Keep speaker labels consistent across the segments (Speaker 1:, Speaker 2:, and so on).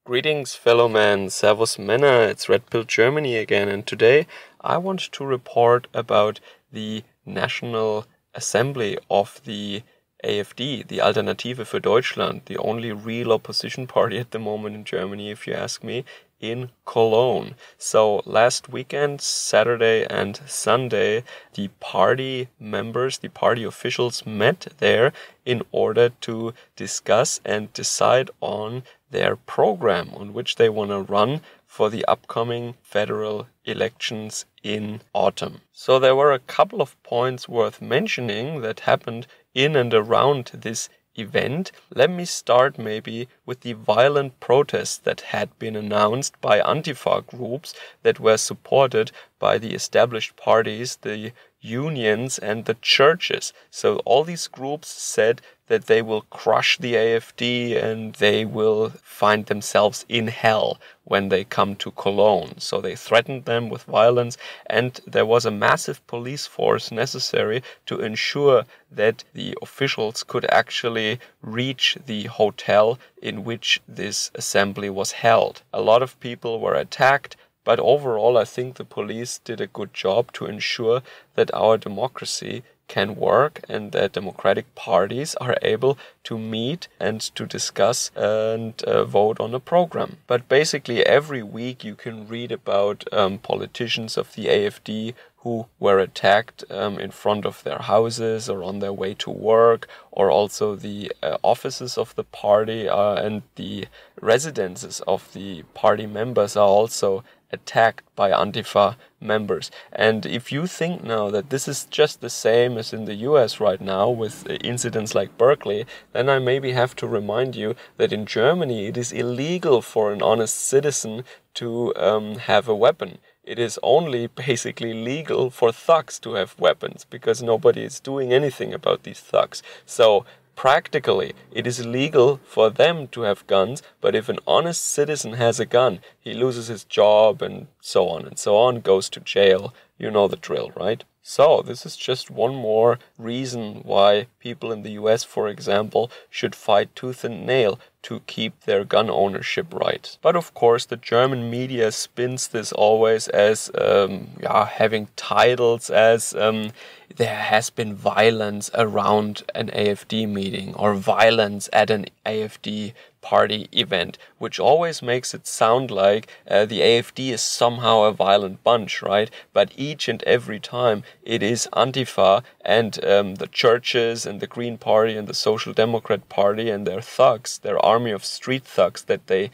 Speaker 1: Greetings, fellow man. Servus Männer. It's Red Pill Germany again, and today I want to report about the National Assembly of the AfD, the Alternative für Deutschland, the only real opposition party at the moment in Germany, if you ask me, in Cologne. So last weekend, Saturday and Sunday, the party members, the party officials met there in order to discuss and decide on their program on which they want to run for the upcoming federal elections in autumn. So there were a couple of points worth mentioning that happened in and around this event. Let me start maybe with the violent protests that had been announced by Antifa groups that were supported by the established parties, the unions and the churches. So all these groups said that they will crush the AfD and they will find themselves in hell when they come to Cologne. So they threatened them with violence, and there was a massive police force necessary to ensure that the officials could actually reach the hotel in which this assembly was held. A lot of people were attacked, but overall I think the police did a good job to ensure that our democracy can work and that democratic parties are able to meet and to discuss and vote on a program. But basically every week you can read about politicians of the AfD who were attacked in front of their houses or on their way to work, or also the offices of the party and the residences of the party members are also attacked by Antifa members. And if you think now that this is just the same as in the US right now with incidents like Berkeley, then I maybe have to remind you that in Germany it is illegal for an honest citizen to have a weapon. It is only basically legal for thugs to have weapons because nobody is doing anything about these thugs. So practically, it is legal for them to have guns, but if an honest citizen has a gun, he loses his job and so on, goes to jail. You know the drill, right? So this is just one more reason why people in the US, for example, should fight tooth and nail to keep their gun ownership right. But of course the German media spins this always as having titles as there has been violence around an AfD meeting or violence at an AfD party event, which always makes it sound like the AfD is somehow a violent bunch, right? But each and every time it is Antifa and the churches and the Green Party and the Social Democrat Party and their thugs, their army of street thugs that they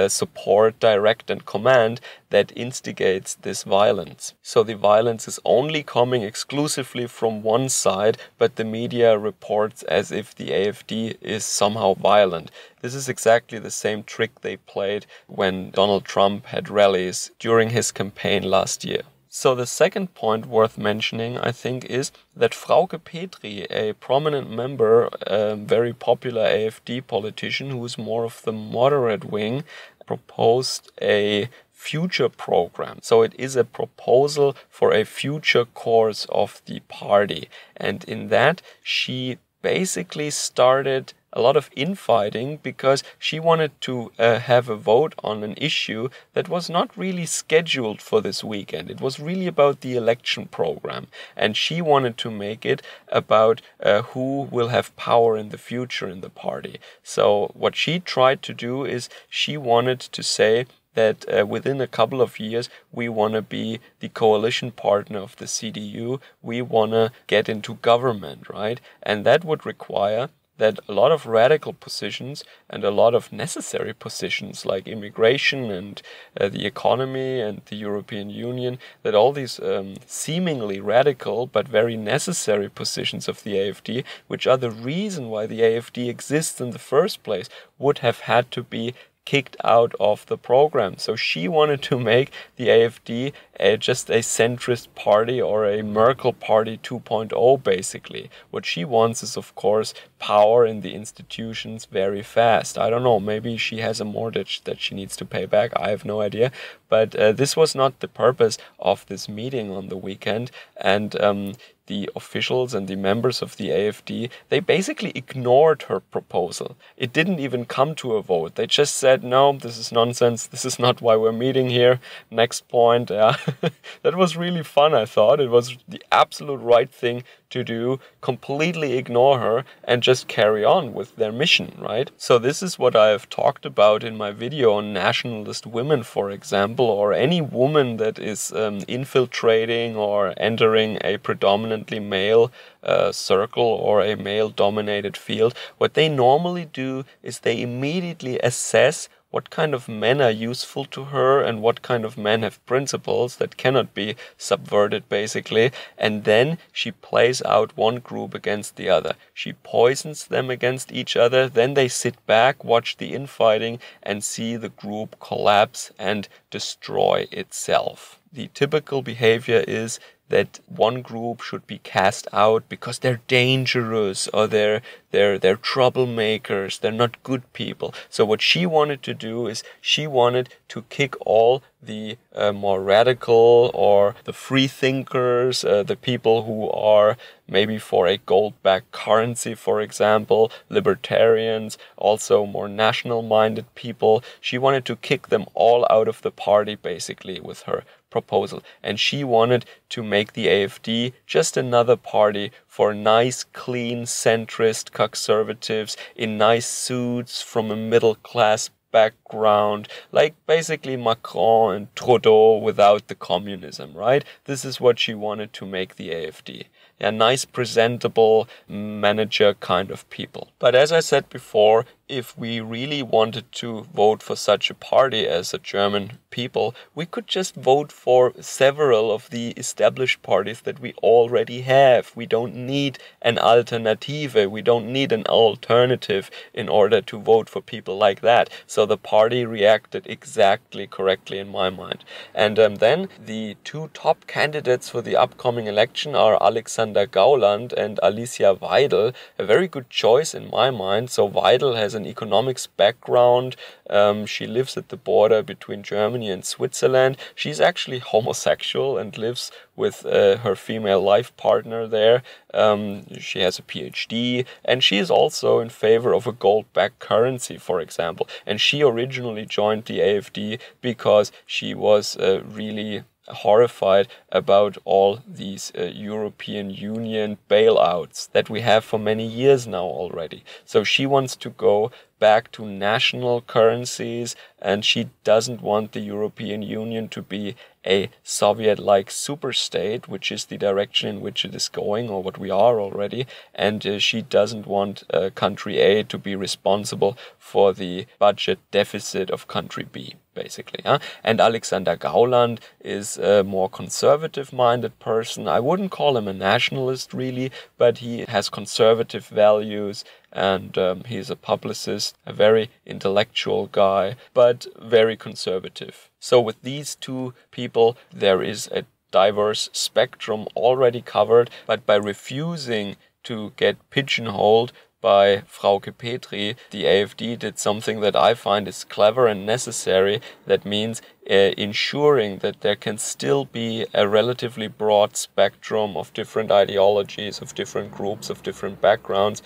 Speaker 1: support, direct and command, that instigates this violence. So the violence is only coming exclusively from one side, but the media reports as if the AfD is somehow violent. This is exactly the same trick they played when Donald Trump had rallies during his campaign last year. So the second point worth mentioning, I think, is that Frauke Petry, a prominent member, a very popular AfD politician who is more of the moderate wing, proposed a future program. So it is a proposal for a future course of the party. And in that, she basically started a lot of infighting because she wanted to have a vote on an issue that was not really scheduled for this weekend. It was really about the election program, and she wanted to make it about who will have power in the future in the party. So what she tried to do is she wanted to say that within a couple of years we want to be the coalition partner of the CDU, we want to get into government, right? And that would require that a lot of radical positions and a lot of necessary positions like immigration and the economy and the European Union, that all these seemingly radical but very necessary positions of the AfD, which are the reason why the AfD exists in the first place, would have had to be kicked out of the program. So she wanted to make the AfD just a centrist party or a Merkel party 2.0 basically. What she wants is, of course, power in the institutions very fast. I don't know, maybe she has a mortgage that she needs to pay back. I have no idea. But this was not the purpose of this meeting on the weekend. And the officials and the members of the AfD, they basically ignored her proposal. It didn't even come to a vote. They just said, no, this is nonsense. This is not why we're meeting here. Next point. Yeah. That was really fun, I thought. It was the absolute right thing to do, completely ignore her and just carry on with their mission, right? So this is what I have talked about in my video on nationalist women, for example, or any woman that is infiltrating or entering a predominantly male circle or a male-dominated field. What they normally do is they immediately assess what kind of men are useful to her and what kind of men have principles that cannot be subverted, basically. And then she plays out one group against the other. She poisons them against each other. Then they sit back, watch the infighting, and see the group collapse and destroy itself. The typical behavior is that one group should be cast out because they're dangerous or they're troublemakers, they're not good people. So what she wanted to do is she wanted to kick all the more radical or the free thinkers, the people who are maybe for a gold-backed currency, for example, libertarians, also more national-minded people. She wanted to kick them all out of the party, basically, with her proposal. And she wanted to make the AfD just another party for nice, clean, centrist conservatives in nice suits from a middle-class background, like basically Macron and Trudeau without the communism, right? This is what she wanted to make the AfD. Yeah, nice, presentable manager kind of people. But as I said before, if we really wanted to vote for such a party as a German people, we could just vote for several of the established parties that we already have. We don't need an alternative. We don't need an alternative in order to vote for people like that. So the party reacted exactly correctly in my mind. And then the two top candidates for the upcoming election are Alexander Gauland and Alicia Weidel. A very good choice in my mind. So Weidel has an economics background. She lives at the border between Germany and Switzerland. She's actually homosexual and lives with her female life partner there. She has a PhD, and she is also in favor of a gold-backed currency, for example. And she originally joined the AfD because she was really horrified about all these European Union bailouts that we have for many years now already. So she wants to go back to national currencies, and she doesn't want the European Union to be a Soviet-like superstate, which is the direction in which it is going, or what we are already, and she doesn't want country A to be responsible for the budget deficit of country B, basically. And Alexander Gauland is a more conservative-minded person. I wouldn't call him a nationalist, really, but he has conservative values, and he's a publicist, a very intellectual guy, but very conservative. So with these two people, there is a diverse spectrum already covered, but by refusing to get pigeonholed by Frauke Petry, the AfD did something that I find is clever and necessary. That means ensuring that there can still be a relatively broad spectrum of different ideologies, of different groups, of different backgrounds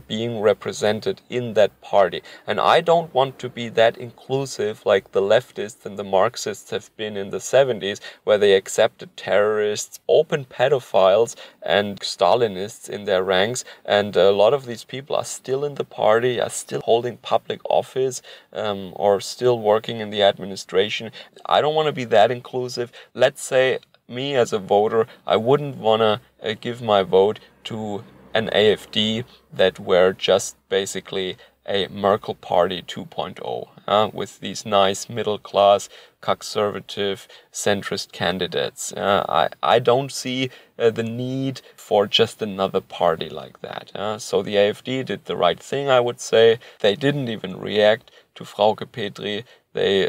Speaker 1: being represented in that party. And I don't want to be that inclusive like the leftists and the Marxists have been in the 70s, where they accepted terrorists, open pedophiles, and Stalinists in their ranks. And a lot of these people are still in the party, are still holding public office, or still working in the administration. I don't want to be that inclusive. Let's say me as a voter, I wouldn't want to give my vote to an AfD that were just basically a Merkel party 2.0, with these nice middle-class, conservative, centrist candidates. I don't see the need for just another party like that. So the AfD did the right thing, I would say. They didn't even react to Frauke Petry. They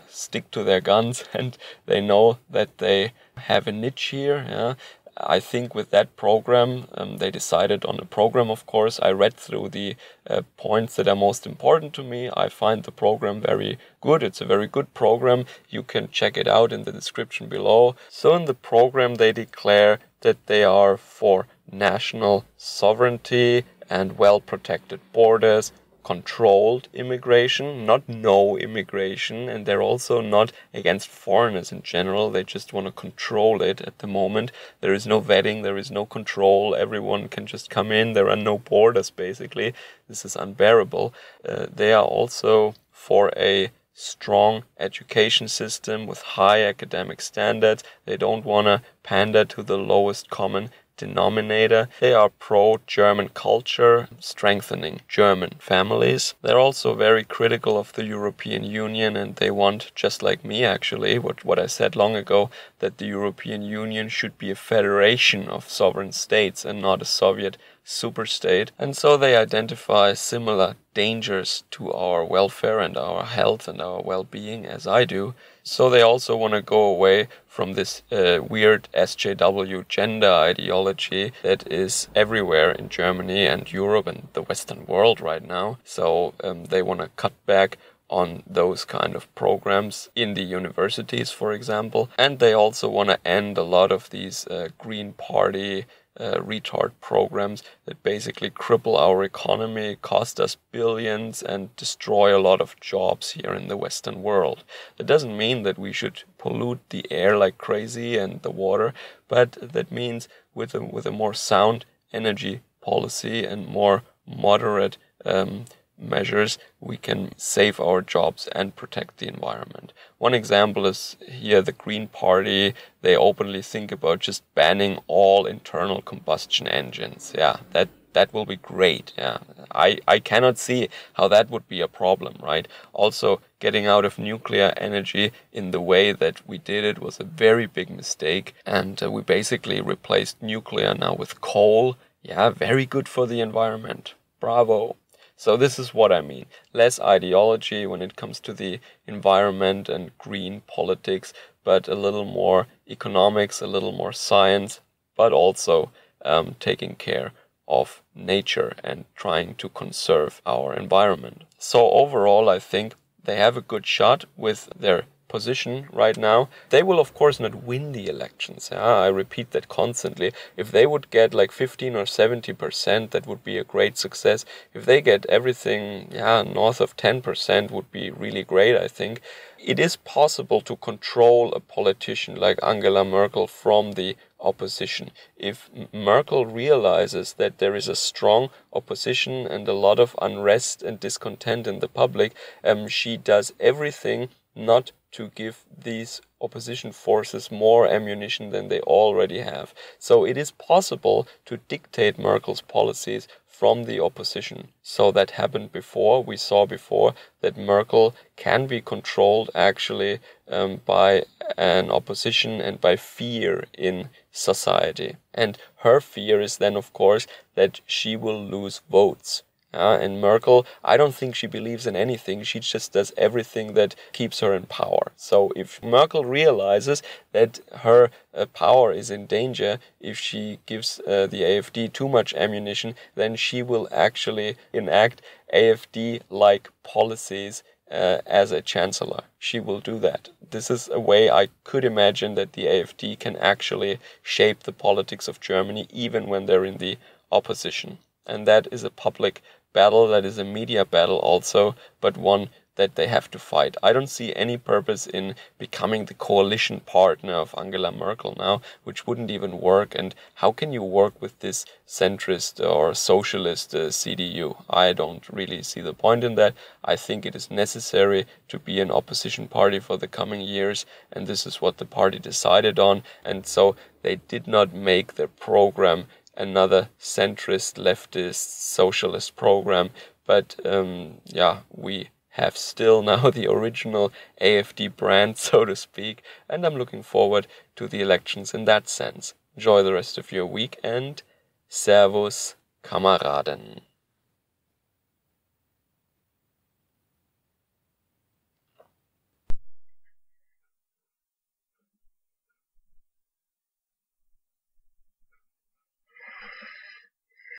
Speaker 1: stick to their guns, and they know that they have a niche here. I think with that program, they decided on a program, of course. I read through the points that are most important to me. I find the program very good. It's a very good program. You can check it out in the description below. So in the program, they declare that they are for national sovereignty and well-protected borders, controlled immigration, not no immigration, and they're also not against foreigners in general. They just want to control it at the moment. There is no vetting, there is no control, everyone can just come in, there are no borders basically. This is unbearable. They are also for a strong education system with high academic standards. They don't want to pander to the lowest common denominator. They are pro-German culture, strengthening German families. They're also very critical of the European Union, and they want, just like me actually, what I said long ago, that the European Union should be a federation of sovereign states and not a Soviet superstate. And so they identify similar dangers to our welfare and our health and our well-being as I do. So they also want to go away from this weird SJW gender ideology that is everywhere in Germany and Europe and the Western world right now. So they want to cut back on those kind of programs in the universities, for example. And they also want to end a lot of these Green Party retard programs that basically cripple our economy, cost us billions, and destroy a lot of jobs here in the Western world. That doesn't mean that we should pollute the air like crazy and the water, but that means with a more sound energy policy and more moderate measures, we can save our jobs and protect the environment. One example is here the Green Party. They openly think about just banning all internal combustion engines. Yeah, that will be great. Yeah, I cannot see how that would be a problem, right? Also, getting out of nuclear energy in the way that we did it was a very big mistake, and we basically replaced nuclear now with coal. Yeah, very good for the environment. Bravo. So this is what I mean. Less ideology when it comes to the environment and green politics, but a little more economics, a little more science, but also taking care of nature and trying to conserve our environment. So overall, I think they have a good shot with their position right now. They will of course not win the elections. I repeat that constantly. If they would get like 15 or 70%, that would be a great success. If they get everything north of 10% would be really great, I think. It is possible to control a politician like Angela Merkel from the opposition. If Merkel realizes that there is a strong opposition and a lot of unrest and discontent in the public, she does everything not to give these opposition forces more ammunition than they already have. So it is possible to dictate Merkel's policies from the opposition. So that happened before. We saw before that Merkel can be controlled actually by an opposition and by fear in society. And her fear is then, of course, that she will lose votes. And Merkel, I don't think she believes in anything. She just does everything that keeps her in power. So if Merkel realizes that her power is in danger, if she gives the AfD too much ammunition, then she will actually enact AfD-like policies as a chancellor. She will do that. This is a way I could imagine that the AfD can actually shape the politics of Germany even when they're in the opposition. And that is a public battle, that is a media battle also, but one that they have to fight. I don't see any purpose in becoming the coalition partner of Angela Merkel now, which wouldn't even work. And how can you work with this centrist or socialist CDU? I don't really see the point in that. I think it is necessary to be an opposition party for the coming years, and this is what the party decided on. And so they did not make their program another centrist, leftist, socialist program, but we have still now the original AfD brand, so to speak, and I'm looking forward to the elections in that sense. Enjoy the rest of your week and Servus, Kameraden.